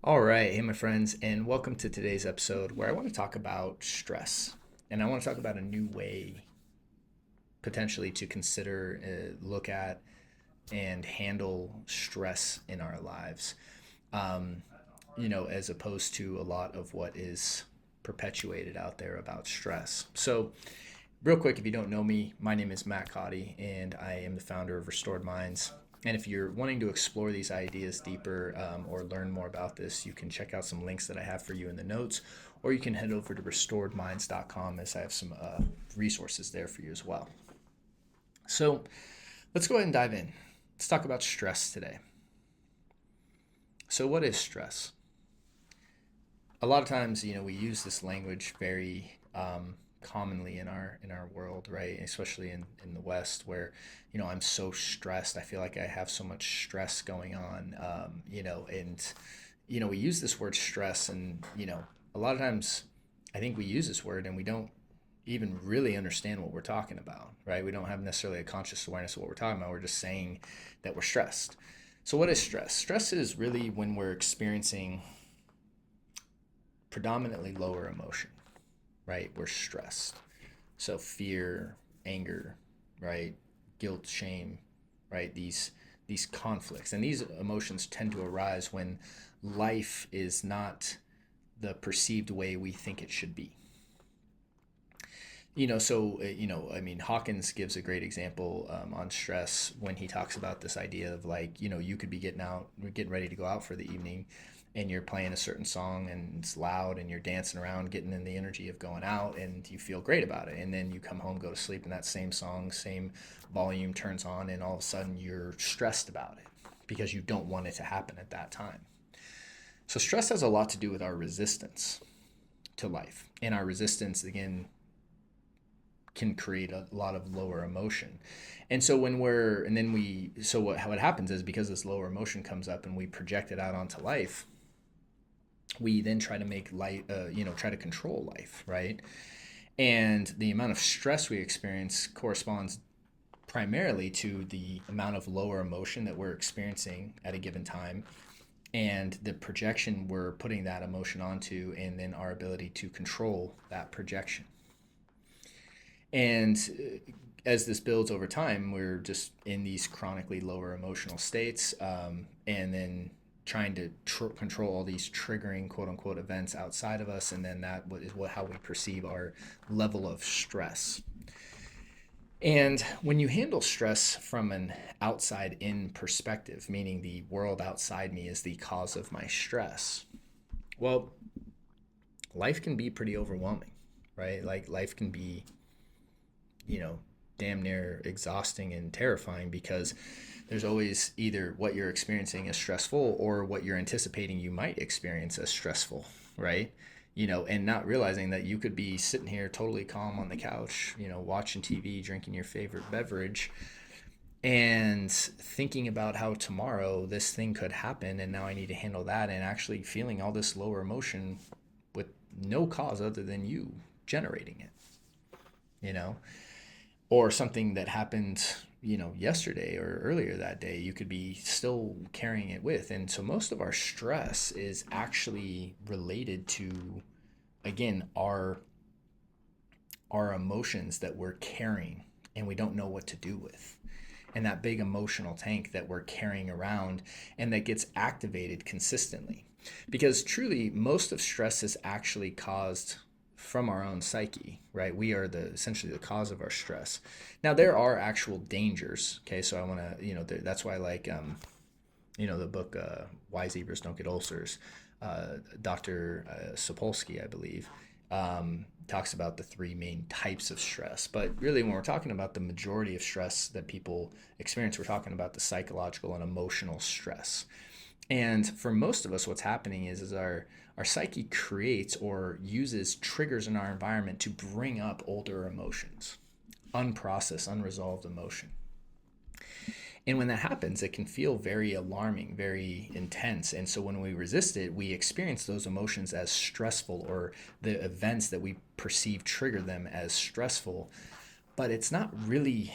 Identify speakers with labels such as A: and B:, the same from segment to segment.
A: All right, hey my friends, and welcome to today's episode where I want to talk about stress. And I want to talk about a new way potentially to consider, look at, and handle stress in our lives. Um, as opposed to a lot of what is perpetuated out there about stress. So, real quick, if you don't know me, my name is Matt Cotty, and I am the founder of Restored Minds. And if you're wanting to explore these ideas deeper or learn more about this, you can check out some links that I have for you in the notes, or you can head over to restoredminds.com as I have some resources there for you as well. So let's go ahead and dive in. Let's talk about stress today. So, what is stress? A lot of times, we use this language very commonly in our world, right? Especially in the West, where I'm so stressed. I feel like I have so much stress going on, and we use this word stress, and a lot of times, I think we use this word and we don't even really understand what we're talking about, right? We don't have necessarily a conscious awareness of what we're talking about. We're just saying that we're stressed. So, what is stress? Stress is really when we're experiencing predominantly lower emotion, right? We're stressed. So fear, anger, right? Guilt, shame, right? These conflicts. And these emotions tend to arise when life is not the perceived way we think it should be. I mean, Hawkins gives a great example on stress when he talks about this idea of like, you could be getting ready to go out for the evening, and you're playing a certain song and it's loud and you're dancing around, getting in the energy of going out, and you feel great about it. And then you come home, go to sleep, and that same song, same volume turns on, and all of a sudden you're stressed about it because you don't want it to happen at that time. So stress has a lot to do with our resistance to life. And our resistance, again, can create a lot of lower emotion. And so what happens is because this lower emotion comes up and we project it out onto life, we then try to make life, try to control life, right? And the amount of stress we experience corresponds primarily to the amount of lower emotion that we're experiencing at a given time and the projection we're putting that emotion onto, and then our ability to control that projection. And as this builds over time, we're just in these chronically lower emotional states, and then trying to control all these triggering quote unquote events outside of us, and then that is how we perceive our level of stress. And when you handle stress from an outside in perspective, meaning the world outside me is the cause of my stress, well, life can be pretty overwhelming, right? Like life can be you know, damn near exhausting and terrifying because there's always either what you're experiencing as stressful or what you're anticipating you might experience as stressful, right? And not realizing that you could be sitting here totally calm on the couch, watching TV, drinking your favorite beverage, and thinking about how tomorrow this thing could happen and now I need to handle that, and actually feeling all this lower emotion with no cause other than you generating it, you know? Or something that happened yesterday or earlier that day, you could be still carrying it with. And so most of our stress is actually related to, again, our emotions that we're carrying and we don't know what to do with, and that big emotional tank that we're carrying around and that gets activated consistently. Because truly most of stress is actually caused from our own psyche, right? We are essentially the cause of our stress. Now there are actual dangers. Okay, so I want to, that's why I like, the book Why Zebras Don't Get Ulcers. Dr. Sapolsky, I believe, talks about the three main types of stress. But really, when we're talking about the majority of stress that people experience, we're talking about the psychological and emotional stress. And for most of us, what's happening is our psyche creates or uses triggers in our environment to bring up older emotions, unprocessed, unresolved emotion. And when that happens, it can feel very alarming, very intense. And so when we resist it, we experience those emotions as stressful, or the events that we perceive trigger them as stressful. But it's not really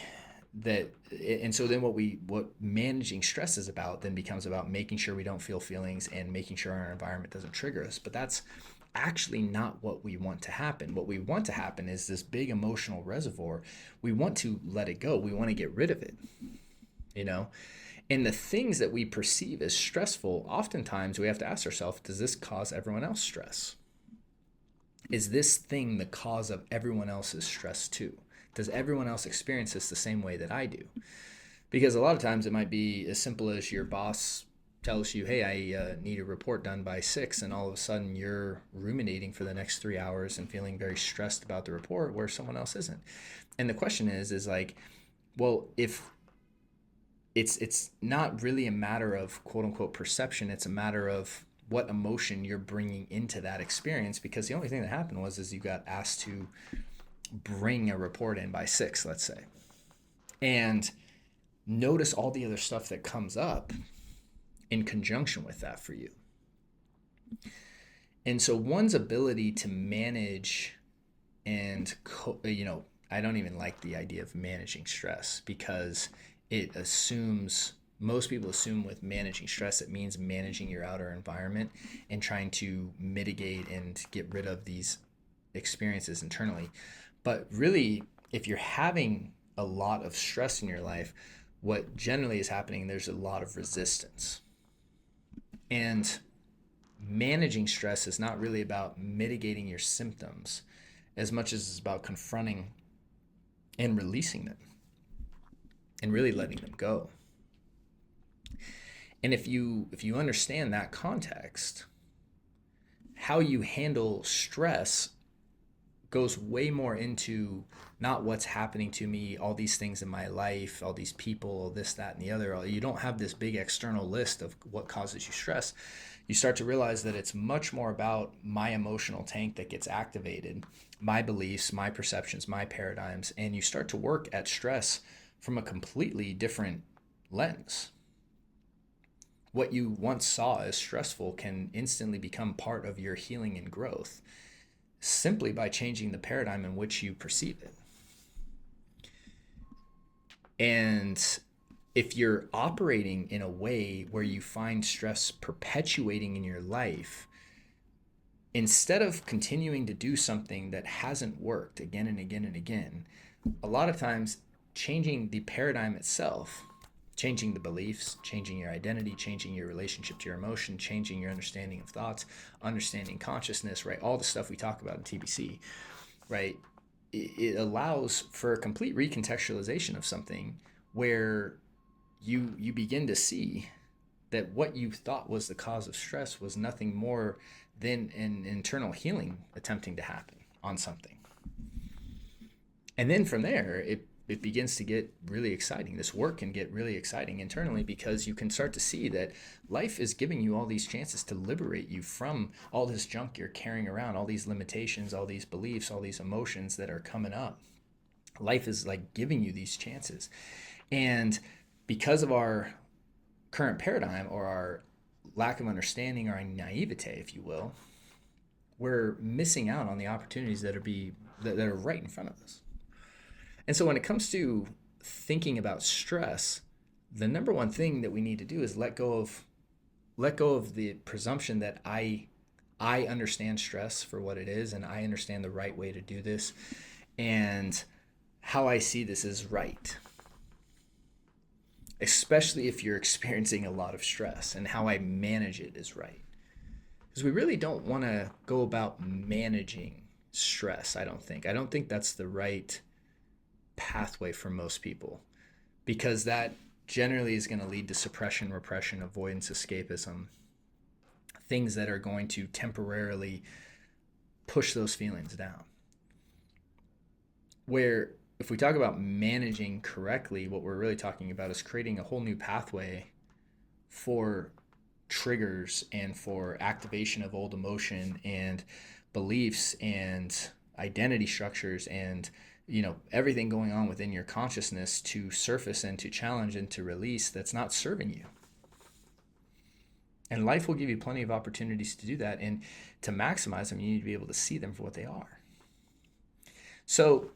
A: that and so then what managing stress is about then becomes about making sure we don't feel feelings and making sure our environment doesn't trigger us. But that's actually not what we want to happen. What we want to happen is this big emotional reservoir. We want to let it go. We want to get rid of it, you know? And the things that we perceive as stressful, oftentimes we have to ask ourselves, does this cause everyone else stress? Is this thing the cause of everyone else's stress too? Does everyone else experience this the same way that I do? Because a lot of times it might be as simple as your boss tells you, hey, I need a report done by 6, and all of a sudden you're ruminating for the next 3 hours and feeling very stressed about the report where someone else isn't. And the question is like, well, if it's not really a matter of quote unquote perception, it's a matter of what emotion you're bringing into that experience, because the only thing that happened is you got asked to bring a report in by 6, let's say. And notice all the other stuff that comes up in conjunction with that for you. And so one's ability to manage and, I don't even like the idea of managing stress, because it assumes, most people assume with managing stress, it means managing your outer environment and trying to mitigate and get rid of these experiences internally. But really, if you're having a lot of stress in your life, what generally is happening, there's a lot of resistance. And managing stress is not really about mitigating your symptoms as much as it's about confronting and releasing them and really letting them go. And if you understand that context, how you handle stress goes way more into not what's happening to me, all these things in my life, all these people, this, that, and the other. You don't have this big external list of what causes you stress. You start to realize that it's much more about my emotional tank that gets activated, my beliefs, my perceptions, my paradigms, and you start to work at stress from a completely different lens. What you once saw as stressful can instantly become part of your healing and growth simply by changing the paradigm in which you perceive it. And if you're operating in a way where you find stress perpetuating in your life, instead of continuing to do something that hasn't worked again and again and again, a lot of times changing the paradigm itself, changing the beliefs, changing your identity, changing your relationship to your emotion, changing your understanding of thoughts, understanding consciousness, right? All the stuff we talk about in TBC, right? It allows for a complete recontextualization of something where you begin to see that what you thought was the cause of stress was nothing more than an internal healing attempting to happen on something. And then from there, it begins to get really exciting. This work can get really exciting internally, because you can start to see that life is giving you all these chances to liberate you from all this junk you're carrying around, all these limitations, all these beliefs, all these emotions that are coming up. Life is like giving you these chances. And because of our current paradigm, or our lack of understanding, or our naivete, if you will, we're missing out on the opportunities that are right in front of us. And so when it comes to thinking about stress, the number one thing that we need to do is let go of the presumption that I understand stress for what it is, and I understand the right way to do this, and how I see this is right. Especially if you're experiencing a lot of stress, and how I manage it is right. Because we really don't want to go about managing stress, I don't think that's the right pathway for most people, because that generally is going to lead to suppression, repression, avoidance, escapism, things that are going to temporarily push those feelings down. Where if we talk about managing correctly, what we're really talking about is creating a whole new pathway for triggers and for activation of old emotion and beliefs and identity structures and everything going on within your consciousness to surface and to challenge and to release that's not serving you. And life will give you plenty of opportunities to do that, and to maximize them, you need to be able to see them for what they are. So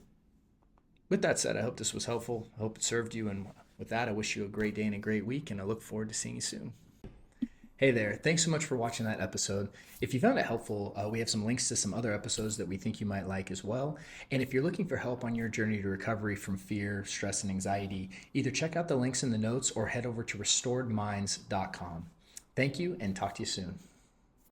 A: With that said, I hope this was helpful. I hope it served you. And with that, I wish you a great day and a great week. And I look forward to seeing you soon. Hey there. Thanks so much for watching that episode. If you found it helpful, we have some links to some other episodes that we think you might like as well. And if you're looking for help on your journey to recovery from fear, stress, and anxiety, either check out the links in the notes or head over to restoredminds.com. Thank you and talk to you soon.